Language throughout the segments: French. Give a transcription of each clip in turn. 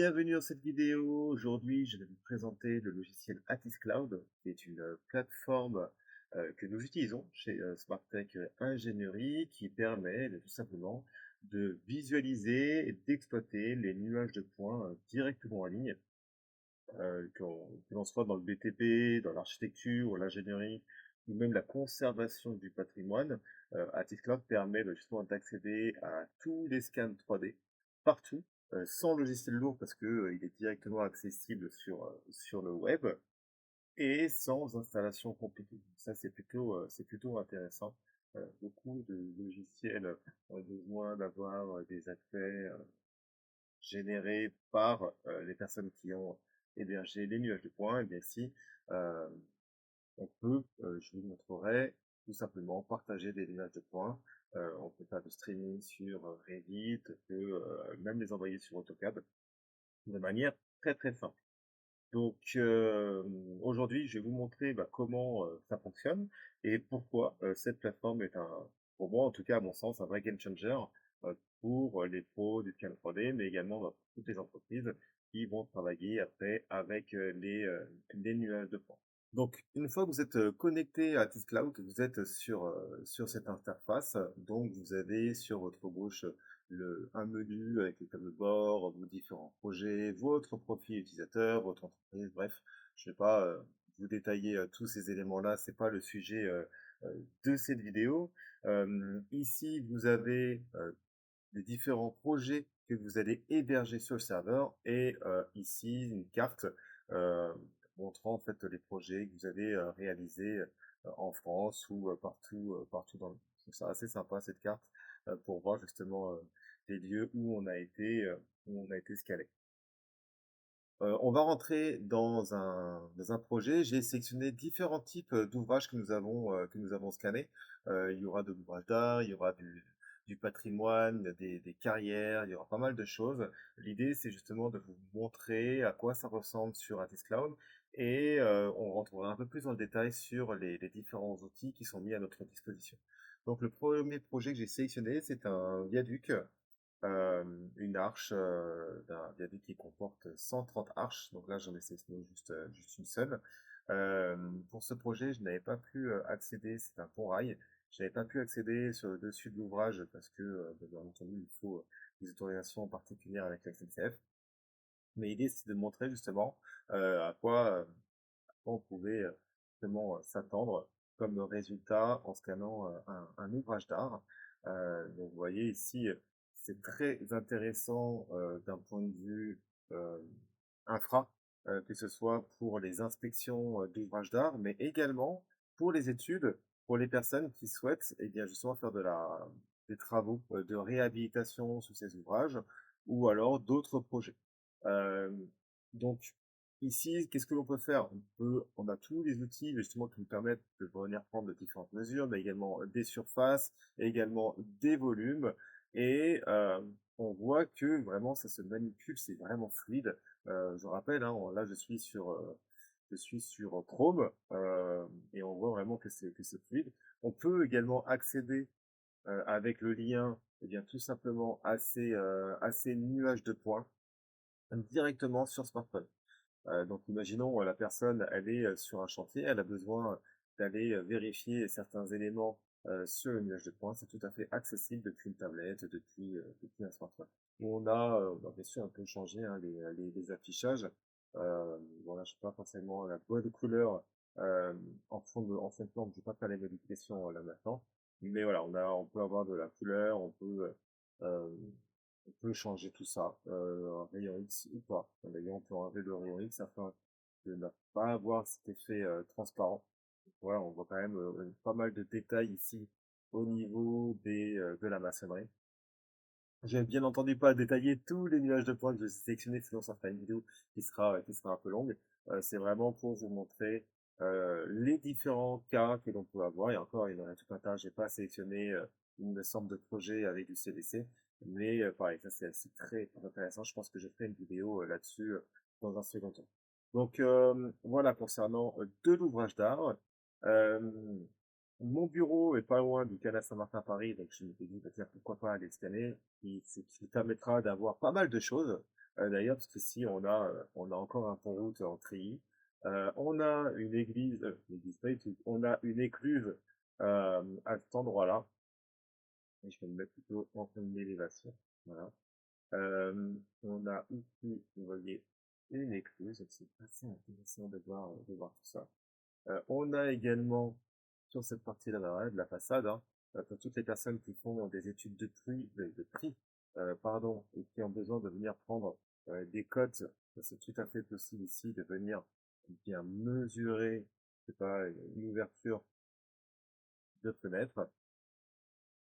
Bienvenue dans cette vidéo. Aujourd'hui, je vais vous présenter le logiciel Attis Cloud, qui est une plateforme que nous utilisons chez Smartech Ingénierie, qui permet tout simplement de visualiser et d'exploiter les nuages de points directement en ligne, que l'on soit dans le BTP, dans l'architecture, ou l'ingénierie, ou même la conservation du patrimoine. Attis Cloud permet justement d'accéder à tous les scans 3D partout, sans logiciel lourd parce que il est directement accessible sur le web et sans installation compliquée. Ça, c'est plutôt intéressant. Beaucoup de logiciels ont besoin d'avoir des accès générés par les personnes qui ont hébergé les nuages de points. Et bien si on peut, je vous montrerai, tout simplement partager des nuages de points. On peut faire du streaming sur Reddit, on peut même les envoyer sur AutoCAD de manière très simple. Donc aujourd'hui, je vais vous montrer comment ça fonctionne et pourquoi cette plateforme est pour moi en tout cas à mon sens, un vrai game changer pour les pros du scan 3D, mais également pour toutes les entreprises qui vont travailler après avec les nuages de points. Donc, une fois que vous êtes connecté à TizCloud, vous êtes sur cette interface. Donc, vous avez sur votre gauche un menu avec les tableaux de bord, vos différents projets, votre profil utilisateur, votre entreprise, bref. Je ne vais pas vous détailler tous ces éléments-là, c'est pas le sujet de cette vidéo. Ici, vous avez les différents projets que vous allez héberger sur le serveur et ici une carte euh, montrant en fait les projets que vous avez réalisés en France ou partout dans le monde. Je trouve ça assez sympa cette carte pour voir justement les lieux où on a été scalé. On va rentrer dans un projet. J'ai sélectionné différents types d'ouvrages que nous avons scannés. Il y aura de l'ouvrage d'art, il y aura du patrimoine, des carrières, il y aura pas mal de choses. L'idée, c'est justement de vous montrer à quoi ça ressemble sur Atis Cloud et on rentrera un peu plus dans le détail sur les différents outils qui sont mis à notre disposition. Donc le premier projet que j'ai sélectionné, c'est un viaduc une arche d'un viaduc qui comporte 130 arches. Donc là, j'en ai sélectionné juste une seule. Pour ce projet, je n'avais pas pu accéder, c'est un pont-rail, je n'avais pas pu accéder sur le dessus de l'ouvrage parce que, bien entendu, il faut des autorisations particulières avec la SNCF. Mais l'idée, c'est de montrer justement à quoi on pouvait justement s'attendre comme résultat en scannant un ouvrage d'art. Donc vous voyez ici, c'est très intéressant d'un point de vue euh, infra, que ce soit pour les inspections d'ouvrages d'art, mais également pour les études, pour les personnes qui souhaitent eh bien, justement faire des travaux de réhabilitation sur ces ouvrages ou alors d'autres projets. Euh, donc, ici, qu'est-ce que l'on peut faire? On a tous les outils justement qui nous permettent de venir prendre de différentes mesures, mais également des surfaces, également des volumes, et on voit que vraiment ça se manipule, c'est vraiment fluide. Je rappelle, hein, là je suis sur Chrome et on voit vraiment que c'est fluide. On peut également accéder avec le lien, eh bien tout simplement à ces nuages de points directement sur smartphone. Donc imaginons la personne, elle est sur un chantier, elle a besoin d'aller vérifier certains éléments sur le nuage de points. C'est tout à fait accessible depuis une tablette, depuis un smartphone. On a bien sûr un peu changé hein, les affichages. Voilà, je sais pas forcément la bonne couleur en fond de plan, je vais pas faire les modifications là maintenant. Mais voilà, on peut avoir de la couleur, euh, on peut changer tout ça, un rayon X ou pas. D'ailleurs, on peut enlever le rayon X afin de ne pas avoir cet effet transparent. Voilà, on voit quand même pas mal de détails ici au niveau de la maçonnerie. J'ai bien entendu pas détailler tous les nuages de points que j'ai sélectionnés, sinon ça fera une vidéo qui sera un peu longue. C'est vraiment pour vous montrer les différents cas que l'on peut avoir. Et encore, il y en a tout un tas. J'ai pas sélectionné une sorte de projet avec du CVC, mais pareil, ça c'est très intéressant. Je pense que je ferai une vidéo là-dessus dans un second temps. Donc voilà concernant de l'ouvrage d'art. Euh, Mon bureau est pas loin du Canal Saint-Martin à Paris, donc je me suis dit, bah, tiens, pourquoi pas aller scanner, ce qui permettra d'avoir pas mal de choses. D'ailleurs, parce qu'ici on a encore un pont route en treillis. On a une église pas du tout, on a une écluse à cet endroit-là. Et je vais me mettre plutôt en pleine élévation. Voilà. On a ici, vous voyez, une écluse. C'est assez intéressant de voir tout ça. On a également, sur cette partie-là de la façade, hein, pour toutes les personnes qui font des études de prix, pardon, et qui ont besoin de venir prendre des cotes, c'est tout à fait possible ici de venir bien mesurer, je sais pas, une ouverture de fenêtre.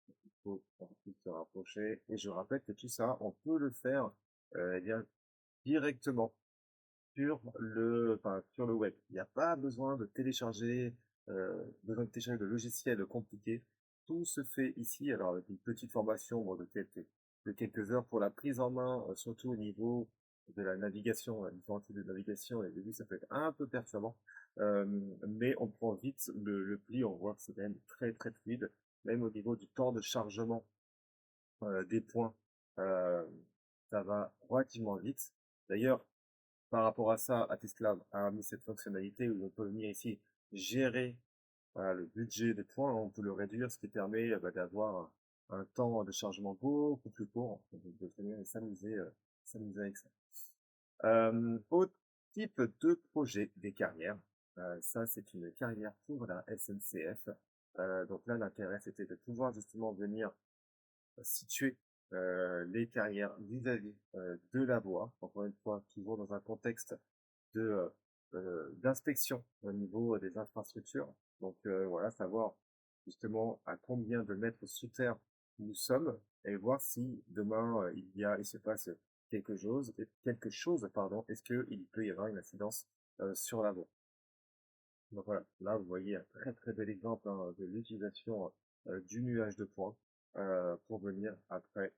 Il faut ensuite se rapprocher. Et je rappelle que tout ça, on peut le faire eh bien, directement sur le web. Il n'y a pas besoin de télécharger de logiciels compliqués. Tout se fait ici. Alors, avec une petite formation bon, de quelques heures pour la prise en main, surtout au niveau de la navigation, différents types de navigation. Et au début, ça peut être un peu perturbant. Euh, mais on prend vite le pli. On voit que c'est quand même très, très fluide. Même au niveau du temps de chargement des points, euh, ça va relativement vite. D'ailleurs, par rapport à ça, Tesla a mis cette fonctionnalité où on peut venir ici gérer voilà, le budget des points, on peut le réduire, ce qui permet d'avoir un temps de chargement beaucoup plus court. On peut très bien s'amuser avec ça. Autre type de projet des carrières, ça c'est une carrière pour la SNCF. Donc là, l'intérêt c'était de pouvoir justement venir situer les carrières vis-à-vis de la voie, encore une fois, toujours dans un contexte d'inspection au niveau des infrastructures. Donc voilà, savoir justement à combien de mètres sous terre nous sommes et voir si demain il se passe quelque chose, pardon, est-ce qu'il peut y avoir une incidence sur la voie. Donc voilà, là vous voyez un très très bel exemple hein, de l'utilisation du nuage de points pour venir après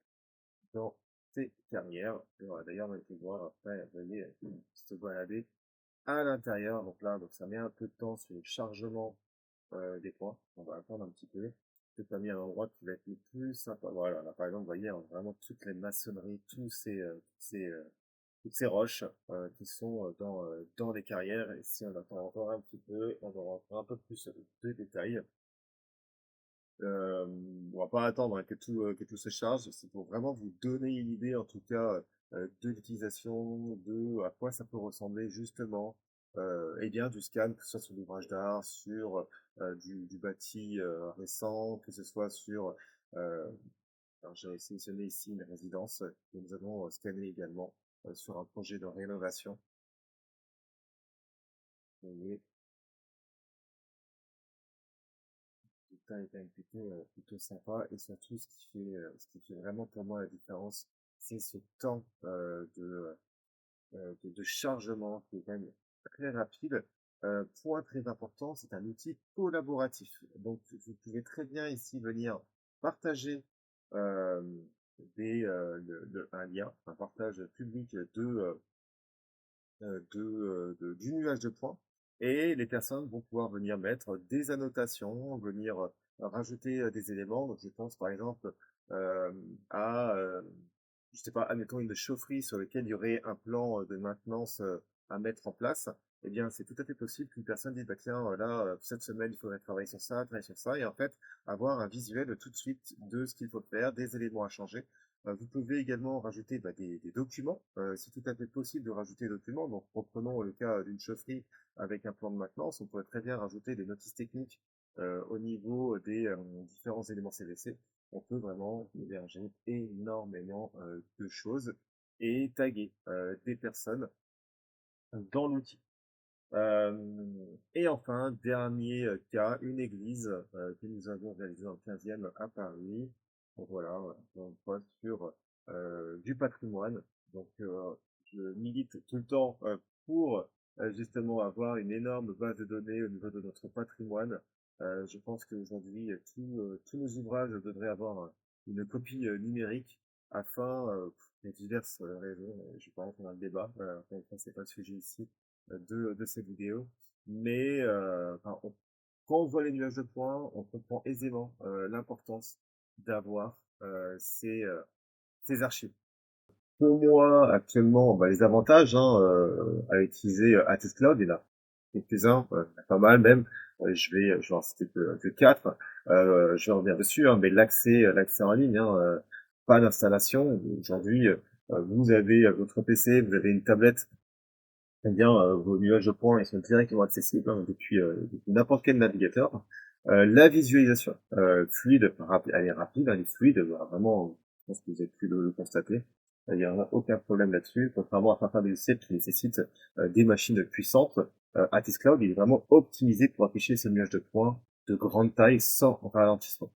dans ces carrières. Et voilà, d'ailleurs, on va pouvoir après, vous voyez, se balader à l'intérieur. Donc là, donc ça met un peu de temps sur le chargement des points. On va attendre un petit peu. C'est pas mis à un endroit qui va être le plus sympa. Voilà, là, par exemple, vous voyez, hein, vraiment toutes les maçonneries, toutes ces roches qui sont dans les carrières. Et si on attend encore un petit peu, on aura encore un peu plus de détails. On va pas attendre hein, que tout se charge. C'est pour vraiment vous donner une idée, en tout cas, de l'utilisation, de à quoi ça peut ressembler justement, et bien du scan, que ce soit sur l'ouvrage d'art, sur du bâti récent, que ce soit sur, euh, alors j'ai sélectionné ici une résidence que nous avons scanné également sur un projet de rénovation. Et tout ça est quand même plutôt sympa et surtout ce qui fait vraiment pour moi la différence, c'est ce temps de chargement qui est quand même très rapide. Point très important, c'est un outil collaboratif. Donc vous pouvez très bien ici venir partager euh, un lien, un partage public du nuage de points. Et les personnes vont pouvoir venir mettre des annotations, venir rajouter des éléments. Donc, je pense par exemple euh, à, je sais pas, admettons une chaufferie sur laquelle il y aurait un plan de maintenance à mettre en place. Eh bien, c'est tout à fait possible qu'une personne dise, bah tiens, là, cette semaine, il faudrait travailler sur ça, et en fait, avoir un visuel tout de suite de ce qu'il faut faire, des éléments à changer. Vous pouvez également rajouter des documents. C'est tout à fait possible de rajouter des documents. Donc, reprenons le cas d'une chaufferie avec un plan de maintenance. On pourrait très bien rajouter des notices techniques au niveau des différents éléments CVC. On peut vraiment héberger énormément de choses et taguer des personnes dans l'outil. Et enfin, dernier cas, une église que nous avons réalisée dans le 15e à Paris. Donc voilà, on voit sur du patrimoine. Donc je milite tout le temps pour justement avoir une énorme base de données au niveau de notre patrimoine. Je pense qu'aujourd'hui, tous nos ouvrages devraient avoir une copie numérique afin, pour diverses raisons, je vais pas rentrer dans le débat, enfin, c'est pas le sujet ici, de ces vidéos. Mais enfin, quand on voit les nuages de points, on comprend aisément l'importance d'avoir ces archives. pour moi, actuellement, les avantages hein, à utiliser Artist Cloud, il y en a quelques-uns, il y en a pas mal même. Je vais en citer que quatre. Je vais revenir dessus, hein, mais l'accès en ligne, hein, pas d'installation. Aujourd'hui, vous avez votre PC, vous avez une tablette, eh bien, vos nuages de points, ils sont directement accessibles hein, depuis n'importe quel navigateur. La visualisation fluide, elle est rapide, elle est fluide, vraiment, je pense que vous avez pu le constater. Il n'y a aucun problème là-dessus, contrairement à certains logiciels qui nécessitent des machines puissantes. Atis Cloud, il est vraiment optimisé pour afficher ce nuage de points de grande taille sans ralentissement.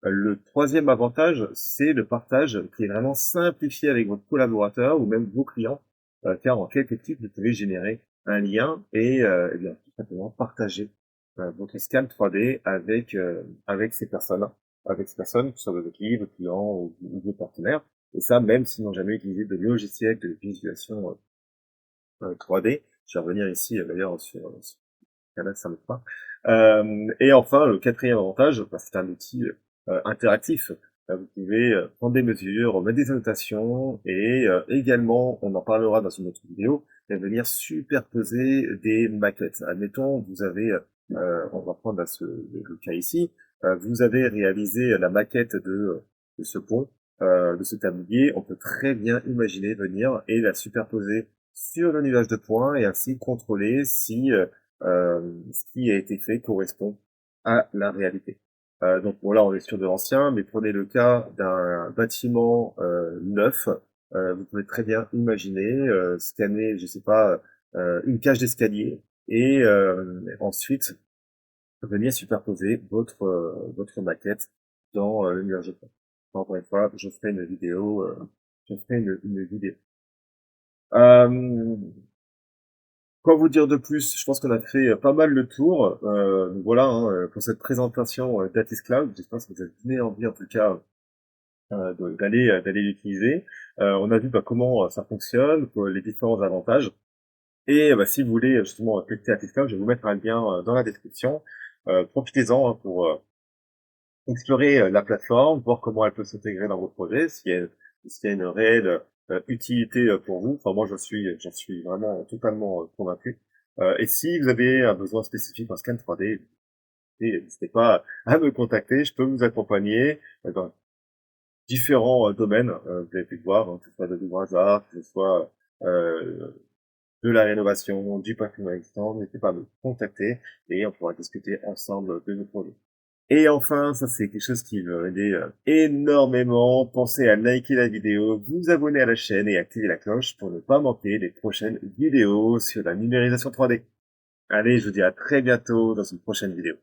Le troisième avantage, c'est le partage qui est vraiment simplifié avec votre collaborateur ou même vos clients, car en quelques clics, vous pouvez générer un lien et, eh bien, tout simplement partager votre scan 3D avec ces personnes, que ce soit vos équipes, vos clients ou vos partenaires. Et ça, même s'ils n'ont jamais utilisé de logiciel de visualisation 3D. Je vais revenir ici d'ailleurs sur Canal, ça me pas. Et enfin, le quatrième avantage, c'est un outil interactif. Vous pouvez prendre des mesures, mettre des annotations et également, on en parlera dans une autre vidéo, venir superposer des maquettes. Admettons, vous avez, on va prendre le cas ici, vous avez réalisé la maquette de ce pont, de ce tablier. On peut très bien imaginer venir et la superposer sur le nuage de points et ainsi contrôler si ce qui a été fait correspond à la réalité. Donc bon, là, on est sur de l'ancien, mais prenez le cas d'un bâtiment neuf. Vous pouvez très bien imaginer scanner, je sais pas, une cage d'escalier et ensuite venir superposer votre maquette dans le nuage de plan. Encore une fois, je ferai une vidéo. Une vidéo. Quoi vous dire de plus? Je pense qu'on a fait pas mal le tour. Donc voilà hein, pour cette présentation d'Atis Cloud. J'espère que vous avez donné envie en tout cas d'aller l'utiliser. On a vu comment ça fonctionne, les différents avantages. Et si vous voulez justement tester Atis Cloud, je vais vous mettre un lien dans la description. Profitez-en hein, pour explorer la plateforme, voir comment elle peut s'intégrer dans vos projets, s'il y a une réelle utilité pour vous. Enfin, moi, j'en suis vraiment totalement convaincu. Et si vous avez un besoin spécifique en scan 3D, n'hésitez pas à me contacter. Je peux vous accompagner dans différents domaines. Vous avez pu le voir, hein, que ce soit de l'ouvrage d'art, que ce soit de la rénovation, du patrimoine existant. N'hésitez pas à me contacter et on pourra discuter ensemble de nos projets. Et enfin, ça c'est quelque chose qui va aider énormément. Pensez à liker la vidéo, vous abonner à la chaîne et activer la cloche pour ne pas manquer les prochaines vidéos sur la numérisation 3D. Allez, je vous dis à très bientôt dans une prochaine vidéo.